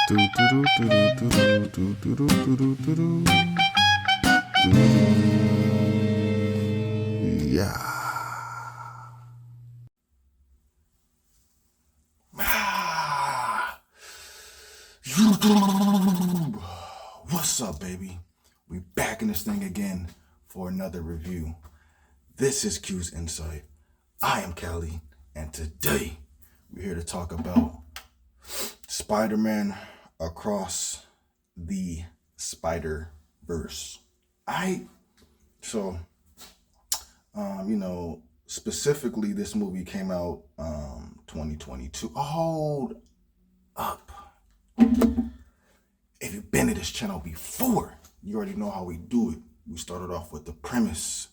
Yeah. What's up, baby? We back in this thing again for another review. This is Q's Insight. I am Callie, and today we're here to talk about Spider-Man Across the Spider-Verse. Specifically, this movie came out 2022. Hold up. If you've been to this channel before, you already know how we do it. We started off with the premise,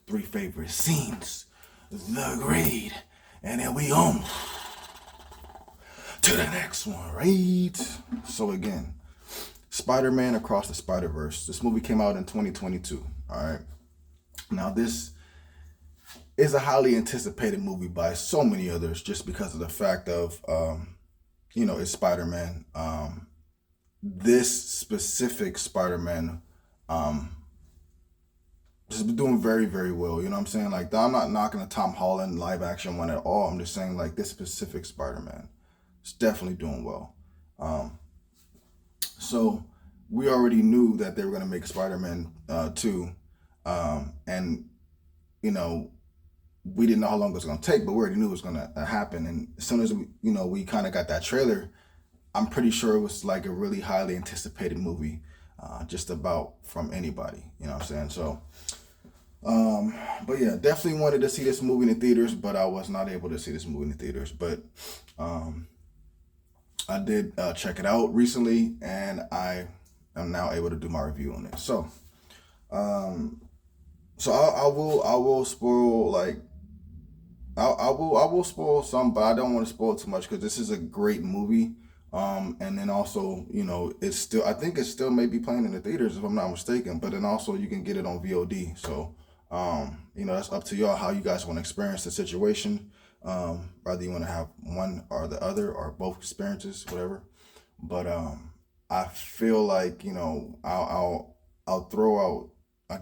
3 favorite scenes, the grade, and then we on to the next one, right? So again, Spider-Man Across the Spider-Verse. This movie came out in 2022, all right? Now this is a highly anticipated movie by so many others just because of the fact of, it's Spider-Man. This specific Spider-Man has been doing very, very well. You know what I'm saying? Like, I'm not knocking the Tom Holland live action one at all. I'm just saying, like, this specific Spider-Man is definitely doing well. So we already knew that they were going to make Spider-Man 2. And, we didn't know how long it was going to take, but we already knew it was going to happen. And as soon as we kind of got that trailer, I'm pretty sure it was like a really highly anticipated movie, just about from anybody, you know what I'm saying? So, but yeah, definitely wanted to see this movie in the theaters, but I was not able to see this movie in the theaters. But I did check it out recently, and I am now able to do my review on it. So, I will spoil I will spoil some, but I don't want to spoil too much because this is a great movie. And then also, I think it's still maybe playing in the theaters if I'm not mistaken, but then also you can get it on VOD. So, that's up to y'all how you guys want to experience the situation. Whether you want to have one or the other or both experiences, whatever. But, I feel like, I'll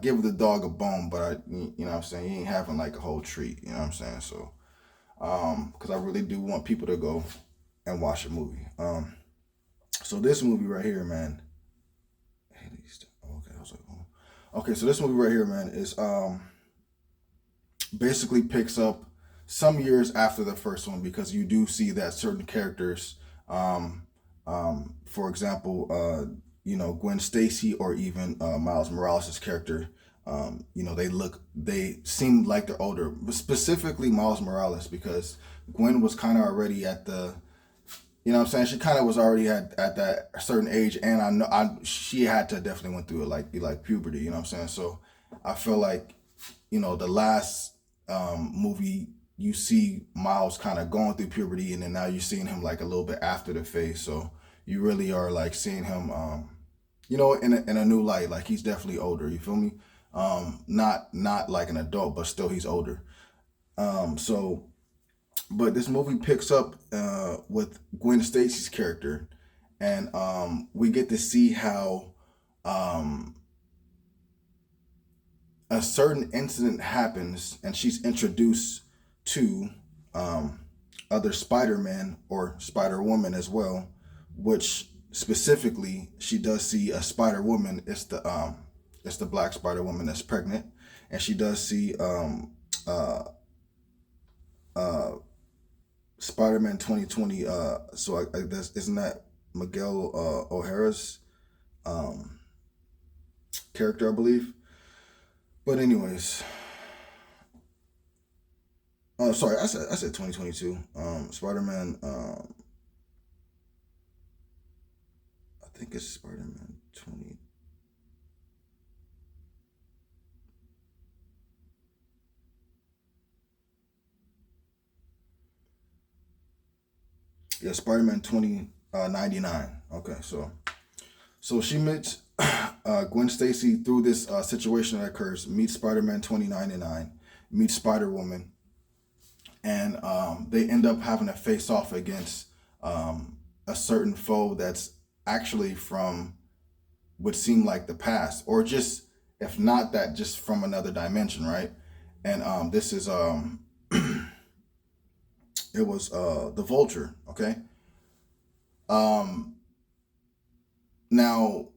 give the dog a bone, but what I'm saying? He ain't having like a whole treat, you know what I'm saying? So, cause I really do want people to go and watch the movie. So this movie right here, man. Okay, so this movie right here, man, is basically picks up some years after the first one because you do see that certain characters, for example, Gwen Stacy or even Miles Morales' character, they seem like they're older, but specifically Miles Morales because Gwen was kind of already at the, she kind of was already at that certain age, and I know she had to definitely went through it like puberty, you know what I'm saying? So I feel like, the last movie you see Miles kind of going through puberty, and then now you're seeing him like a little bit after the phase, so you really are like seeing him, in a new light. Like he's definitely older. You feel me? Not like an adult, but still he's older. But this movie picks up with Gwen Stacy's character, and we get to see how a certain incident happens, and she's introduced to other Spider-Man or Spider-Woman as well, which specifically she does see a Spider-Woman. It's the Black Spider-Woman that's pregnant, and she does see Spider-Man 2020. So I guess isn't that Miguel O'Hara's character, I believe. But anyways, sorry, I said 2022. Spider-Man. I think it's Spider-Man 20. Yeah, Spider-Man 2099. Okay, so she meets Gwen Stacy through this situation that occurs. Meets Spider-Man 2099. Meets Spider-Woman, and they end up having to face off against a certain foe that's actually from would seem like the past, or just if not that, just from another dimension, right? And this is it was the Vulture. Okay. Um, Now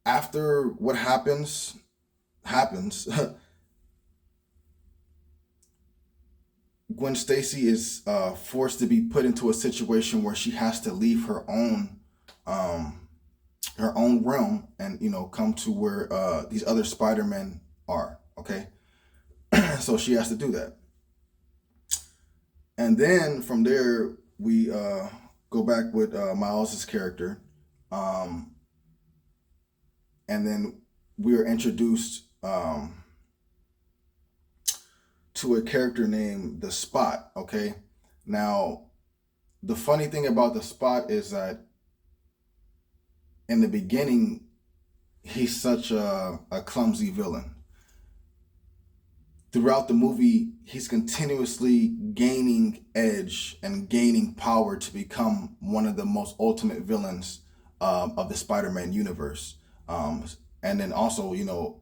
after what happens, Gwen Stacy is forced to be put into a situation where she has to leave um, her own realm, and come to where these other Spider-Men are. Okay, so she has to do that, and then from there we go back with Miles's character, um, and then we are introduced to a character named the Spot. Okay, now the funny thing about the Spot is that in the beginning he's such a clumsy villain. Throughout the movie, he's continuously gaining edge and gaining power to become one of the most ultimate villains of the Spider-Man universe. Um, and then also, the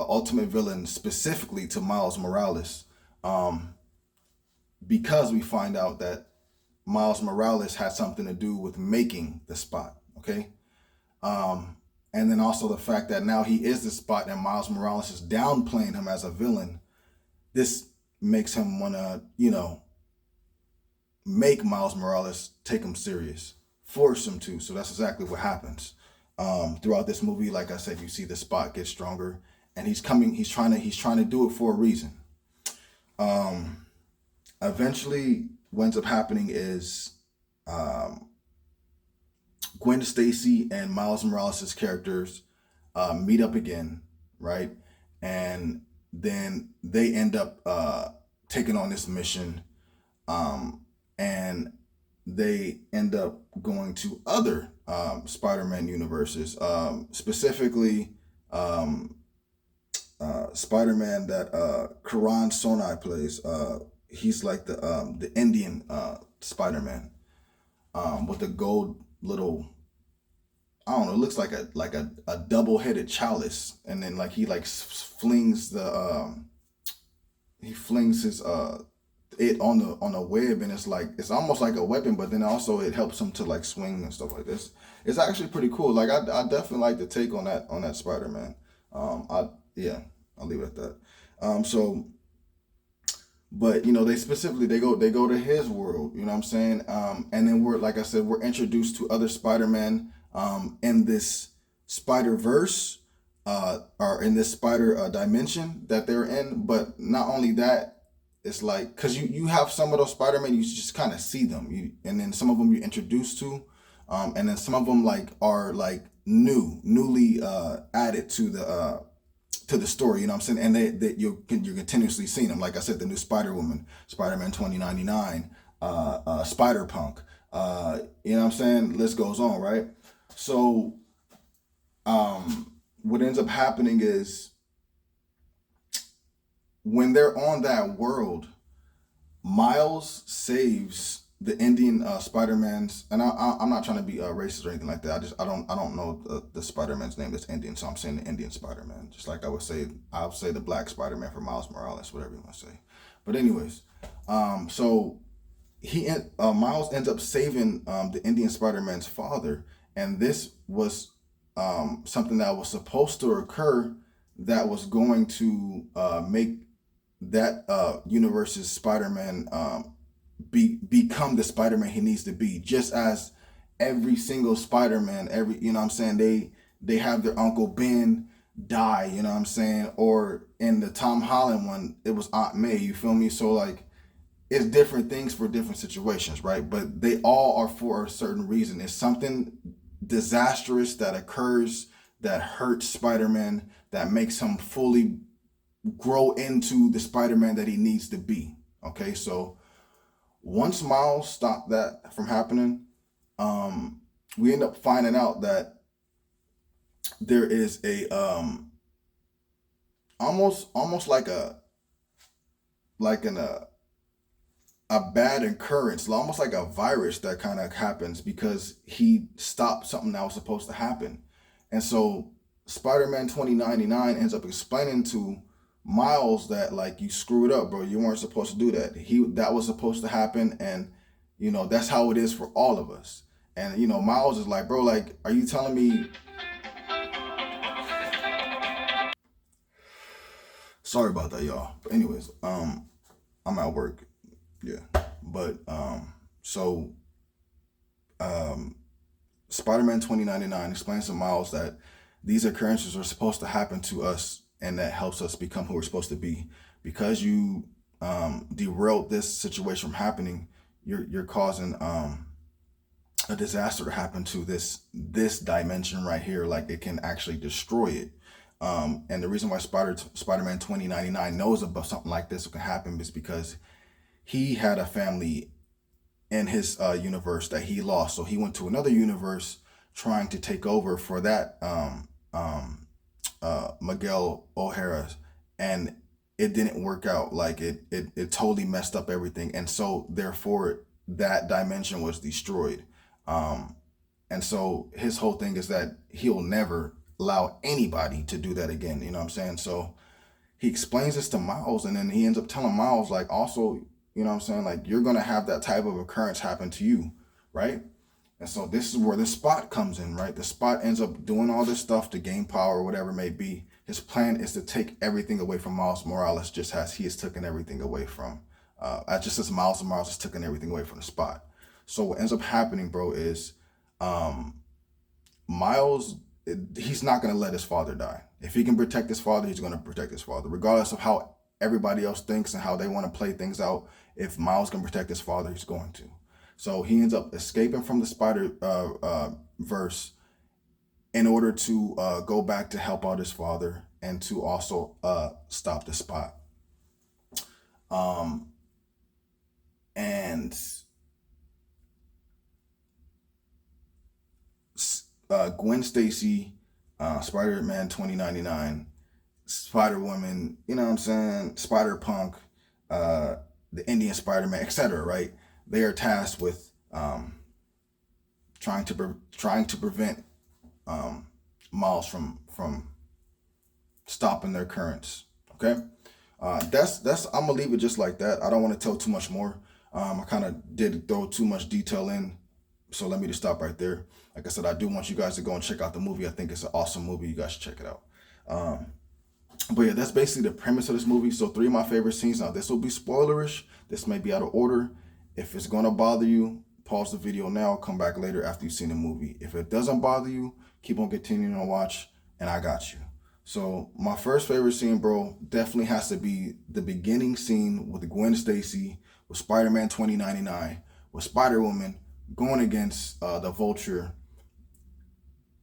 ultimate villain specifically to Miles Morales, um, because we find out that Miles Morales had something to do with making the Spot. Okay. Um, and then also the fact that now he is the Spot and Miles Morales is downplaying him as a villain. This makes him want to, make Miles Morales take him serious, force him to. So that's exactly what happens. Throughout this movie, like I said, you see the Spot get stronger, and he's trying to do it for a reason. Um, Eventually, what ends up happening is um, Gwen Stacy and Miles Morales' characters meet up again, right? And then they end up taking on this mission, um, and they end up going to other Spider-Man universes, specifically um, Spider-Man that Karan Sonai plays. He's like the Indian Spider-Man with the gold little. I don't know. It looks like a double headed chalice, and then like he like flings the he flings his it on the web, and it's like it's almost like a weapon, but then also it helps him to like swing and stuff like this. It's actually pretty cool. Like I definitely like the take on that Spider Man. I Yeah, I'll leave it at that. So but they specifically they go to his world, you know what I'm saying? And then we're like I said, we're introduced to other Spider-Man in this Spider Verse, or in this Spider dimension that they're in. But not only that, it's like because you have some of those Spider-Man, you just kind of see them, and then some of them you're introduced to, and then some of them like are like newly added to the story, you know what I'm saying? And you're continuously seeing them. Like I said, the new Spider Woman, Spider-Man 2099, Spider Punk, you know what I'm saying? List goes on, right? So, what ends up happening is when they're on that world, Miles saves the Indian Spider-Man's, and I'm not trying to be racist or anything like that. I don't know the Spider-Man's name that's Indian, so I'm saying the Indian Spider-Man. Just like I'll say the Black Spider-Man for Miles Morales, whatever you want to say. But anyways, so Miles ends up saving the Indian Spider-Man's father, and this was something that was supposed to occur that was going to make that universe's Spider-Man become the Spider-Man he needs to be. Just as every single Spider-Man, you know what I'm saying, they have their Uncle Ben die, you know what I'm saying? Or in the Tom Holland one, it was Aunt May, you feel me? So like it's different things for different situations, right? But they all are for a certain reason. It's something disastrous that occurs that hurts Spider-Man, that makes him fully grow into the Spider-Man that he needs to be. Okay, so once Miles stopped that from happening, we end up finding out that there is a almost like a like an a bad occurrence, almost like a virus that kind of happens because he stopped something that was supposed to happen. And so Spider-Man 2099 ends up explaining to Miles that like you screwed up, bro. You weren't supposed to do that. That was supposed to happen, and that's how it is for all of us. And Miles is like, bro, like, are you telling me? Sorry about that, y'all. But anyways, I'm at work. Yeah, but so um, Spider-Man 2099 explains to Miles that these occurrences are supposed to happen to us, and that helps us become who we're supposed to be. Because you derailed this situation from happening, you're causing a disaster to happen to this dimension right here. Like it can actually destroy it. And the reason why Spider-Man 2099 knows about something like this can happen is because he had a family in his universe that he lost. So he went to another universe trying to take over for that Miguel O'Hara, and it didn't work out. Like it totally messed up everything, and so therefore that dimension was destroyed. Um, and so his whole thing is that he'll never allow anybody to do that again. You know what I'm saying? So he explains this to Miles, and then he ends up telling Miles, like, also, you know what I'm saying, like, you're gonna have that type of occurrence happen to you, right? And so this is where the Spot comes in, right? The Spot ends up doing all this stuff to gain power, or whatever it may be. His plan is to take everything away from Miles Morales, just as he has taken everything away from, just as Miles Morales has taken everything away from the Spot. So what ends up happening, bro, is um, Miles, he's not going to let his father die. If he can protect his father, he's going to protect his father, regardless of how everybody else thinks and how they want to play things out. If Miles can protect his father, he's going to. So he ends up escaping from the Spider verse in order to go back to help out his father and to also stop the Spot. Um, and Gwen Stacy, Spider-Man 2099, Spider-Woman, you know what I'm saying, Spider-Punk, the Indian Spider-Man, etc., right? They are tasked with trying to prevent Miles from stopping their currents. Okay, that's I'm gonna leave it just like that. I don't want to tell too much more. I kind of did throw too much detail in, so let me just stop right there. Like I said, I do want you guys to go and check out the movie. I think it's an awesome movie. You guys should check it out. Um, but yeah, that's basically the premise of this movie. So three of my favorite scenes. Now this will be spoilerish. This may be out of order. If it's gonna bother you, pause the video now. Come back later after you've seen the movie. If it doesn't bother you, keep on continuing to watch, and I got you. So my first favorite scene, bro, definitely has to be the beginning scene with Gwen Stacy, with Spider-Man 2099, with Spider-Woman going against the Vulture.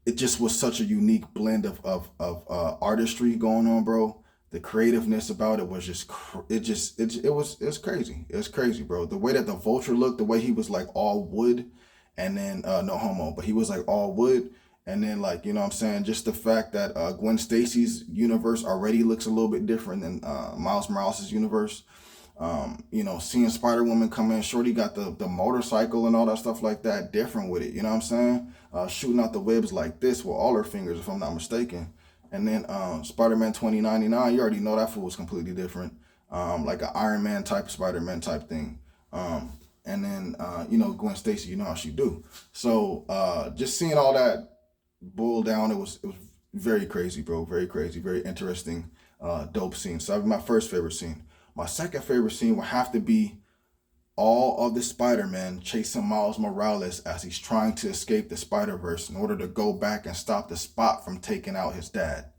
It just was such a unique blend of artistry going on, bro. The creativeness about it was just it was crazy. It was crazy, bro. The way that the Vulture looked, the way he was like all wood, and then no homo, but he was like all wood, and then like you know what I'm saying, just the fact that Gwen Stacy's universe already looks a little bit different than Miles Morales' universe. Seeing Spider Woman come in, Shorty got the motorcycle and all that stuff like that, different with it. You know what I'm saying? Shooting out the webs like this with all her fingers, if I'm not mistaken. And then Spider Man 2099, you already know that fool was completely different, like an Iron Man type, Spider Man type thing. And then Gwen Stacy, you know how she do. So just seeing all that boil down, it was very crazy, bro. Very crazy, very interesting, dope scene. So that was my first favorite scene. My second favorite scene would have to be all of the Spider-Man chasing Miles Morales as he's trying to escape the Spider-Verse in order to go back and stop the Spot from taking out his dad.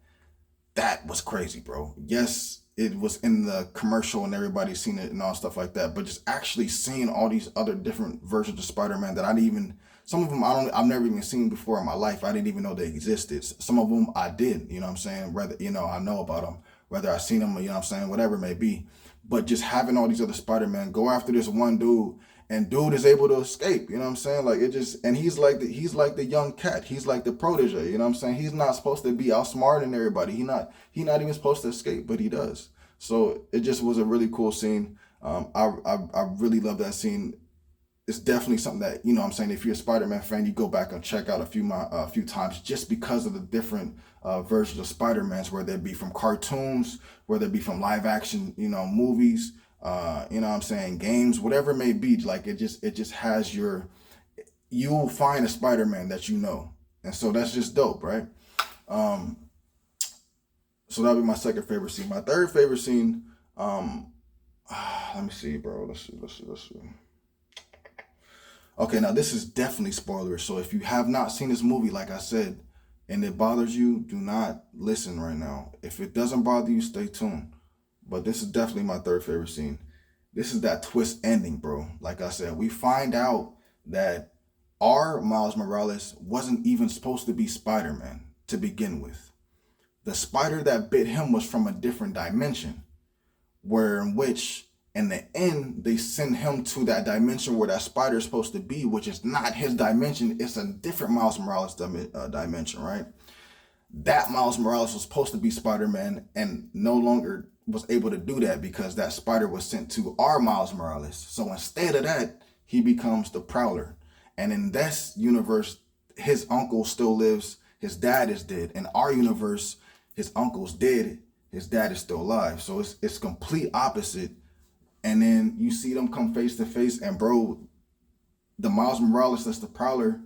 That was crazy, bro. Yes, it was in the commercial and everybody's seen it and all stuff like that, but just actually seeing all these other different versions of Spider-Man that I didn't even, some of them I've never even seen before in my life. I didn't even know they existed. Some of them I did, you know what I'm saying? Whether, I know about them, whether I've seen them, you know what I'm saying? Whatever it may be. But just having all these other Spider-Man go after this one dude, and dude is able to escape, you know what I'm saying? Like it just, and he's like the young cat. He's like the protege, you know what I'm saying? He's not supposed to be outsmarting everybody. He not even supposed to escape, but he does. So it just was a really cool scene. I really love that scene. It's definitely something that, you know what I'm saying, if you're a Spider-Man fan, you go back and check out a few times just because of the different versions of Spider-Mans, whether it be from cartoons, whether it be from live action, you know, movies, you know what I'm saying, games, whatever it may be. Like it just has your, you'll find a Spider-Man that you know. And so that's just dope, right? Um, so that'll be my second favorite scene. My third favorite scene, let me see, bro. Let's see. Okay, now this is definitely spoilers. So if you have not seen this movie, like I said, and it bothers you, do not listen right now. If it doesn't bother you, stay tuned. But this is definitely my third favorite scene. This is that twist ending, bro. Like I said, we find out that our Miles Morales wasn't even supposed to be Spider-Man to begin with. The spider that bit him was from a different dimension, where in which in the end they send him to that dimension where that spider is supposed to be, which is not his dimension. It's a different Miles Morales dimension, right? That Miles Morales was supposed to be Spider-Man and no longer was able to do that because that spider was sent to our Miles Morales. So instead of that, he becomes the Prowler. And in this universe, his uncle still lives, his dad is dead. In our universe, his uncle's dead, his dad is still alive. So it's complete opposite. And then you see them come face to face, and bro, the Miles Morales that's the Prowler,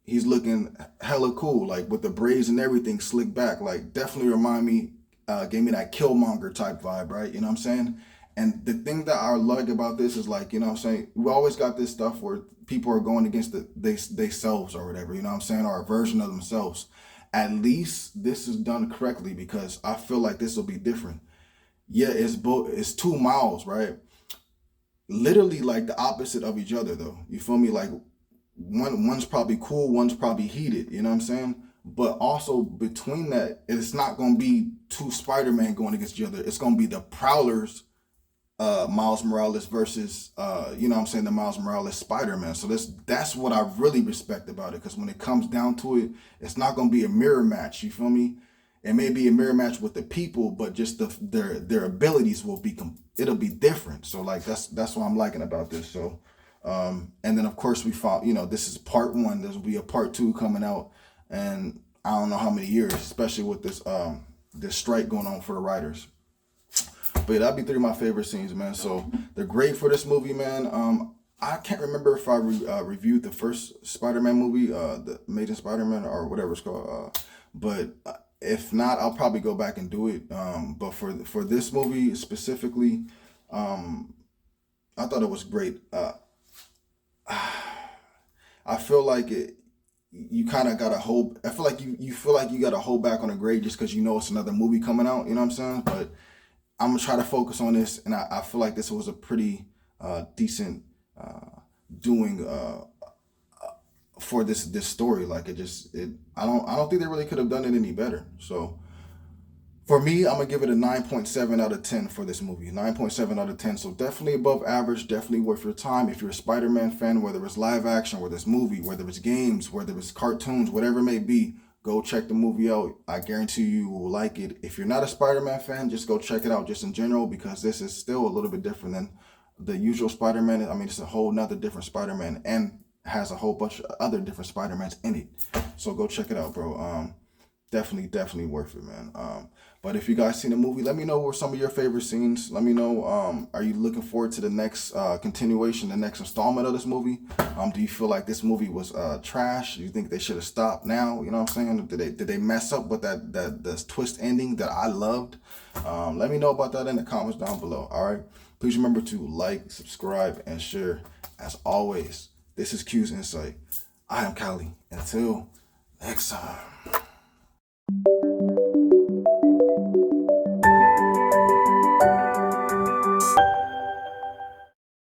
he's looking hella cool, like with the braids and everything slicked back. Like definitely remind me, gave me that Killmonger type vibe, right? You know what I'm saying? And the thing that I like about this is like, you know what I'm saying? We always got this stuff where people are going against they selves or whatever, you know what I'm saying? Or a version of themselves. At least this is done correctly because I feel like this will be different. Yeah, it's two Miles, right? Literally like the opposite of each other though. You feel me? Like one's probably cool, one's probably heated, you know what I'm saying? But also between that, it's not gonna be two Spider-Man going against each other. It's gonna be the Prowlers, Miles Morales versus you know what I'm saying, the Miles Morales Spider-Man. So that's what I really respect about it. Because when it comes down to it, it's not gonna be a mirror match, you feel me? It may be a mirror match with the people, but just their abilities will be it'll be different. So like that's what I'm liking about this. So and then of course we found, you know, this is part one. There'll be a part two coming out, and I don't know how many years, especially with this strike going on for the writers. But yeah, that'd be three of my favorite scenes, man. So they're great for this movie, man. I can't remember if I reviewed the first Spider-Man movie, the Amazing Spider-Man or whatever it's called. But if not, I'll probably go back and do it. But for this movie specifically, I thought it was great. I feel like it. You kind of got to hold. I feel like you feel like you got to hold back on a grade just because you know it's another movie coming out. You know what I'm saying? But I'm gonna try to focus on this, and I feel like this was a pretty decent doing for this story. Like I don't think they really could have done it any better. So for me, I'm gonna give it a 9.7 out of 10 for this movie. 9.7 out of 10. So definitely above average, definitely worth your time. If you're a Spider-Man fan, whether it's live action, whether it's movie, whether it's games, whether it's cartoons, whatever it may be, go check the movie out. I guarantee you will like it. If you're not a Spider-Man fan, just go check it out just in general, because this is still a little bit different than the usual Spider-Man. I mean, it's a whole nother different Spider-Man and has a whole bunch of other different Spider-Mans in it. So go check it out, bro. Definitely worth it, man. But if you guys seen the movie, let me know what some of your favorite scenes. Let me know, are you looking forward to the next continuation, the next installment of this movie? Do you feel like this movie was trash? Do you think they should have stopped now? You know what I'm saying? Did they mess up with that twist ending that I loved? Let me know about that in the comments down below. All right. Please remember to like, subscribe, and share. As always, this is Q's Insight. I am Cali. Until next time.